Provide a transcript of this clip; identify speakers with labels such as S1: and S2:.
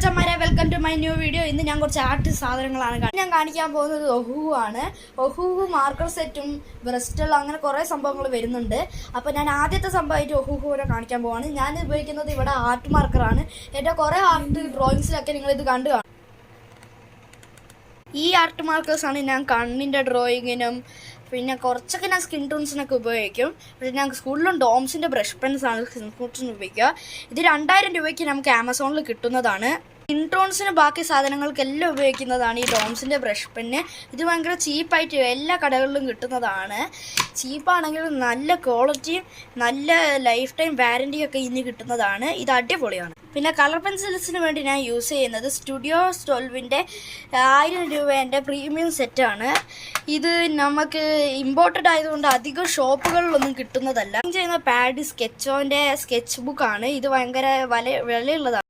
S1: മച്ചന്മാരെ, welcome to my new video. ഇന്ന് ഞാൻ കുറച്ച് ആർട്ട് സാധനങ്ങളാണ് ഞാൻ കാണിക്കാൻ പോകുന്നത്. ഒഹൂഹു ആണ്. ഒഹൂഹു മാർക്കർ സെറ്റും ബ്രസ്റ്റൽ അങ്ങനെ കുറേ സംഭവങ്ങൾ വരുന്നുണ്ട്. അപ്പോൾ ഞാൻ ആദ്യത്തെ സംഭവമായിട്ട് ഒഹൂഹുവിനെ കാണിക്കാൻ പോവാണ്. ഞാൻ ഉപയോഗിക്കുന്നത് ഇവിടെ ആർട്ട് മാർക്കറാണ്. എൻ്റെ കുറേ ആർട്ട് ഡ്രോയിങ്സിലൊക്കെ നിങ്ങളിത് കണ്ടു കാണും. ഈ ആർട്ട് മാർക്കേഴ്സാണ് ഞാൻ കണ്ണിൻ്റെ ഡ്രോയിങ്ങിനും പിന്നെ കുറച്ചൊക്കെ ഞാൻ സ്കിൻ ടോൺസിനൊക്കെ ഉപയോഗിക്കും. പക്ഷേ ഞാൻ സ്കൂളിലും ഡോംസിൻ്റെ ബ്രഷ് പെൻസാണ് സ്കിൻ ടോൺസിന് ഉപയോഗിക്കുക. ഇത് 2000 രൂപയ്ക്ക് നമുക്ക് ആമസോണിൽ കിട്ടുന്നതാണ്. സ്കിൻ ടോൺസിന് ബാക്കി സാധനങ്ങൾക്കെല്ലാം ഉപയോഗിക്കുന്നതാണ് ഈ ഡോംസിൻ്റെ ബ്രഷ് പെന്ന്. ഇത് ഭയങ്കര ചീപ്പായിട്ട് എല്ലാ കടകളിലും കിട്ടുന്നതാണ്. ചീപ്പാണെങ്കിലും നല്ല ക്വാളിറ്റിയും നല്ല ലൈഫ് ടൈം വാറൻറ്റിയൊക്കെ ഇനി കിട്ടുന്നതാണ്. ഇത് അടിപൊളിയാണ്. പിന്നെ കളർ പെൻസിൽസിന് വേണ്ടി ഞാൻ യൂസ് ചെയ്യുന്നത് സ്റ്റുഡിയോ 12ൻ്റെ 1000 രൂപേൻ്റെ പ്രീമിയം സെറ്റാണ്. ഇത് നമുക്ക് ഇമ്പോർട്ടഡ് ആയതുകൊണ്ട് അധികം ഷോപ്പുകളിലൊന്നും കിട്ടുന്നതല്ല. ചെയ്യുന്ന പാഡ് സ്കെച്ചോൻ്റെ സ്കെച്ച് ബുക്കാണ്. ഇത് ഭയങ്കര വിലയുള്ളതാണ്.